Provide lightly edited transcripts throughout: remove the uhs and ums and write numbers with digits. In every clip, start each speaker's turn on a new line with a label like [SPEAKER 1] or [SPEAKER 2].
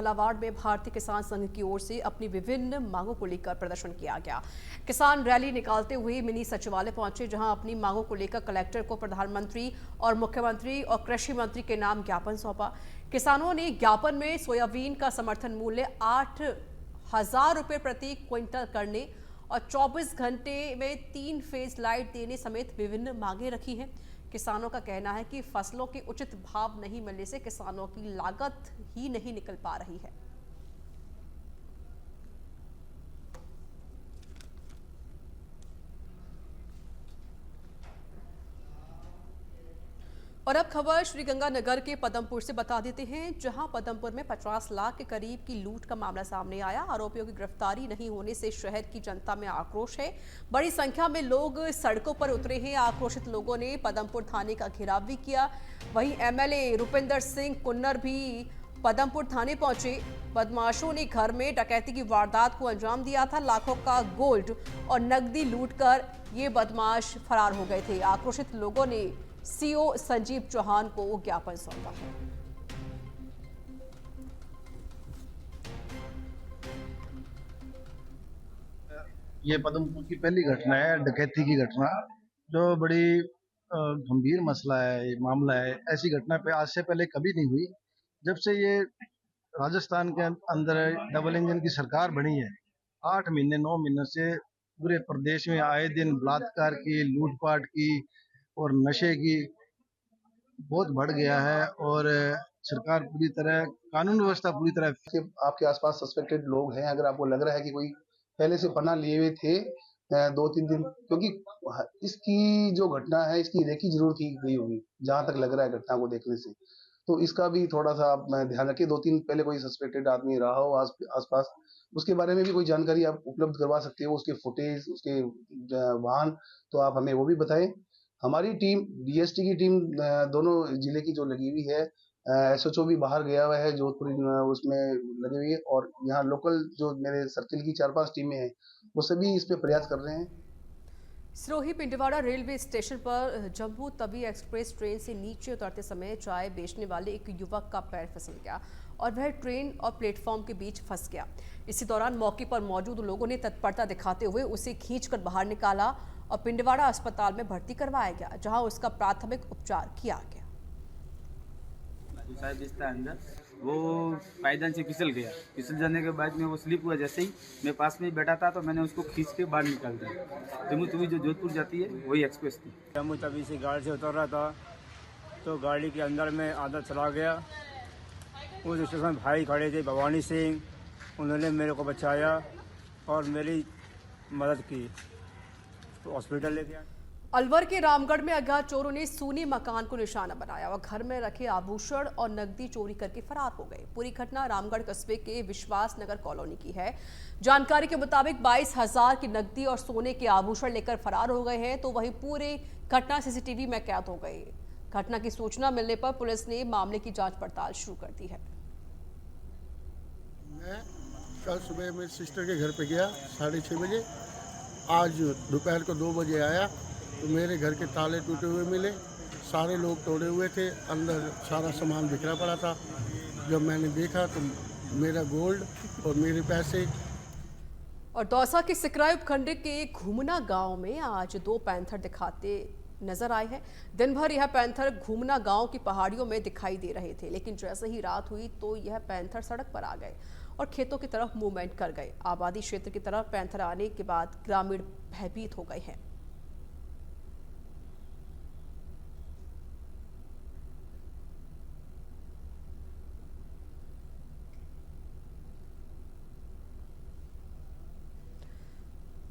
[SPEAKER 1] झालावाड़ में भारतीय किसान संघ की ओर से अपनी विभिन्न मांगों को लेकर प्रदर्शन किया गया। किसान रैली निकालते हुए मिनी सचिवालय पहुंचे, जहां अपनी मांगों को लेकर कलेक्टर को प्रधानमंत्री और मुख्यमंत्री और कृषि मंत्री के नाम ज्ञापन सौंपा। किसानों ने ज्ञापन में सोयाबीन का समर्थन मूल्य 8,000 रुपये प्रति क्विंटल करने और 24 घंटे में 3 फेज लाइट देने समेत विभिन्न मांगे रखी हैं। किसानों का कहना है कि फसलों के उचित भाव नहीं मिलने से किसानों की लागत ही नहीं निकल पा रही है। और अब खबर श्रीगंगानगर के पदमपुर से बता देते हैं, जहां पदमपुर में 50 लाख के करीब की लूट का मामला सामने आया। आरोपियों की गिरफ्तारी नहीं होने से शहर की जनता में आक्रोश है। बड़ी संख्या में लोग सड़कों पर उतरे हैं। आक्रोशित लोगों ने पदमपुर थाने का घेराव भी किया। वहीं एमएलए रुपिंदर सिंह कुन्नर भी पदमपुर थाने पहुंचे। बदमाशों ने घर में डकैती की वारदात को अंजाम दिया था। लाखों का गोल्ड और नकदी लूटकर ये बदमाश फरार हो गए थे। आक्रोशित लोगों ने सीओ संजीव चौहान को ज्ञापन सौंपा है।
[SPEAKER 2] ये पदमपुर की पहली घटना है, डकैती की घटना, जो बड़ी गंभीर मसला है, ये मामला है। ऐसी घटना पे आज से पहले कभी नहीं हुई। जब से ये राजस्थान के अंदर डबल इंजन की सरकार बनी है, 8 महीने 9 महीने से पूरे प्रदेश में आए दिन बलात्कार की, लूटपाट की और नशे की बहुत बढ़ गया है। और सरकार पूरी तरह, कानून व्यवस्था पूरी तरह,
[SPEAKER 3] आपके आसपास सस्पेक्टेड लोग हैं, अगर आपको लग रहा है कि कोई पहले से पनाह लिए हुए थे 2-3 दिन, क्योंकि इसकी जो घटना है इसकी रेकी जरूर की गई होगी, जहां तक लग रहा है घटना को देखने से। तो इसका भी थोड़ा सा आप ध्यान रखिए। 2-3 पहले कोई सस्पेक्टेड आदमी रहा हो आसपास, उसके बारे में भी कोई जानकारी आप उपलब्ध करवा सकते हो, उसके फुटेज, उसके वाहन, तो आप हमें वो भी बताएं। हमारी टीम, डीएसटी की टीम दोनों जिले की जो लगी हुई है, एसएचओ भी बाहर गया हुआ है, जोधपुर उसमें लगी हुई है, और यहाँ लोकल जो मेरे सर्किल की 4-5 टीमें हैं, वो सभी इस पे प्रयास कर रहे हैं।
[SPEAKER 1] सिरोही पिंडवाड़ा रेलवे स्टेशन पर जम्मू तवी एक्सप्रेस ट्रेन से नीचे उतरते समय चाय बेचने वाले एक युवक का पैर फिसल गया और वह ट्रेन और प्लेटफॉर्म के बीच फंस गया। इसी दौरान मौके पर मौजूद लोगों ने तत्परता दिखाते हुए उसे खींचकर बाहर निकाला और पिंडवाड़ा अस्पताल में भर्ती करवाया गया, जहां उसका प्राथमिक उपचार किया गया।
[SPEAKER 4] अंदर वो पायदान से फिसल गया। फिसल जाने के बाद में वो स्लिप हुआ। जैसे ही मैं पास में ही बैठा था तो मैंने उसको खींच के बाहर निकाल दिया। जम्मू तवी जो जोधपुर जाती है वही एक्सप्रेस थी।
[SPEAKER 5] जम्मू तवी से गाड़ी से उतर रहा था तो गाड़ी के अंदर में आधा चला गया। उस स्टेशन में भाई खड़े थे, भवानी सिंह, उन्होंने मेरे को बचाया और मेरी मदद की, तो हॉस्पिटल लेके आए।
[SPEAKER 1] अलवर के रामगढ़ में अज्ञात चोरों ने सूनी मकान को निशाना बनाया और घर में रखे आभूषण और नकदी चोरी करके फरार हो गए। पूरी घटना रामगढ़ कस्बे के विश्वास नगर कॉलोनी की है। जानकारी के मुताबिक 22,000 की नकदी और सोने के आभूषण लेकर फरार हो गए हैं, तो वहीं पूरी घटना सीसीटीवी में कैद हो गई। घटना की सूचना मिलने पर पुलिस ने मामले की जांच पड़ताल शुरू कर दी है।
[SPEAKER 6] मैं कल सुबह मेरी सिस्टर के घर पे गया 6:30 बजे। आज दोपहर को 2 बजे आया तो मेरे घर के ताले टूटे हुए मिले, सारे लोग तोड़े हुए थे, अंदर सारा सामान बिखरा पड़ा था। जब मैंने देखा तो मेरा गोल्ड और मेरे पैसे।
[SPEAKER 1] और दौसा के सिकराई उपखंड के घूमना गांव में आज 2 पैंथर दिखाते नजर आए हैं। दिन भर यह पैंथर घूमना गांव की पहाड़ियों में दिखाई दे रहे थे, लेकिन जैसे ही रात हुई तो यह पैंथर सड़क पर आ गए और खेतों की तरफ मूवमेंट कर गए। आबादी क्षेत्र की तरफ पैंथर आने के बाद ग्रामीण भयभीत हो गए हैं।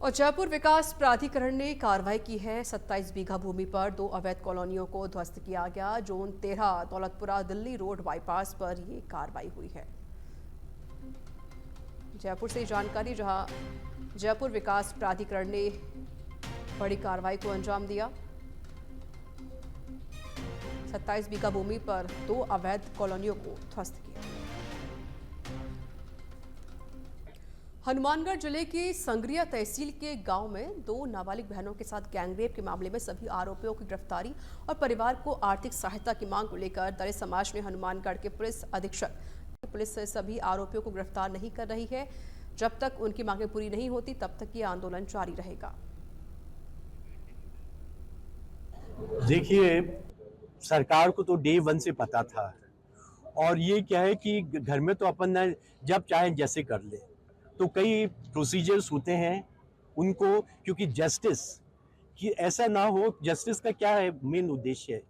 [SPEAKER 1] और जयपुर विकास प्राधिकरण ने कार्रवाई की है। 27 बीघा भूमि पर 2 अवैध कॉलोनियों को ध्वस्त किया गया। Zone 13 Daulatpura Delhi road bypass पर ये कार्रवाई हुई है। जयपुर से जानकारी, जहां जयपुर विकास प्राधिकरण ने बड़ी कार्रवाई को अंजाम दिया। 27 बीघा भूमि पर 2 अवैध कॉलोनियों को ध्वस्त किया। हनुमानगढ़ जिले के संग्रिया तहसील के गांव में 2 नाबालिग बहनों के साथ गैंगरेप के मामले में सभी आरोपियों की गिरफ्तारी और परिवार को आर्थिक सहायता की मांग को लेकर दलित समाज ने हनुमानगढ़ के पुलिस अधीक्षक कि पुलिस सभी आरोपियों को गिरफ्तार नहीं कर रही है। जब तक उनकी मांगें पूरी नहीं होती तब तक ये आंदोलन जारी रहेगा।
[SPEAKER 7] देखिए, सरकार को तो डे 1 से पता था, और ये क्या है कि घर में तो अपन न जब चाहे जैसे कर ले, तो कई प्रोसीजर्स होते हैं उनको, क्योंकि जस्टिस कि ऐसा ना हो। जस्टिस का क्या है मेन उद्देश्य है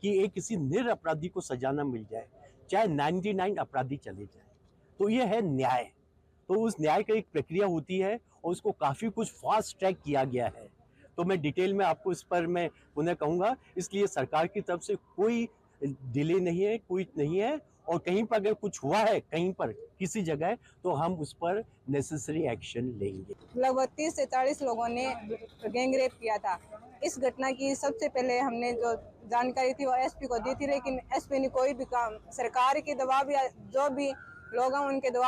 [SPEAKER 7] कि एक किसी निरपराधी को सजा ना मिल जाए, चाहे 99 अपराधी चले जाए, तो ये है न्याय। तो उस न्याय का एक प्रक्रिया होती है और उसको काफ़ी कुछ फास्ट ट्रैक किया गया है। तो मैं डिटेल में आपको इस पर मैं पुनः कहूँगा। इसलिए सरकार की तरफ से कोई डिले नहीं है, कोई नहीं है, और कहीं पर अगर कुछ हुआ है कहीं पर किसी जगह, तो हम उस पर नेसेसरी एक्शन लेंगे।
[SPEAKER 8] लगभग 30 से 40 लोगों ने गैंग रेप किया था। इस घटना की सबसे पहले हमने जो जानकारी थी वो एसपी को दी थी, लेकिन एसपी ने कोई भी काम, सरकार के दबाव या जो भी लोग हैं उनके दबाव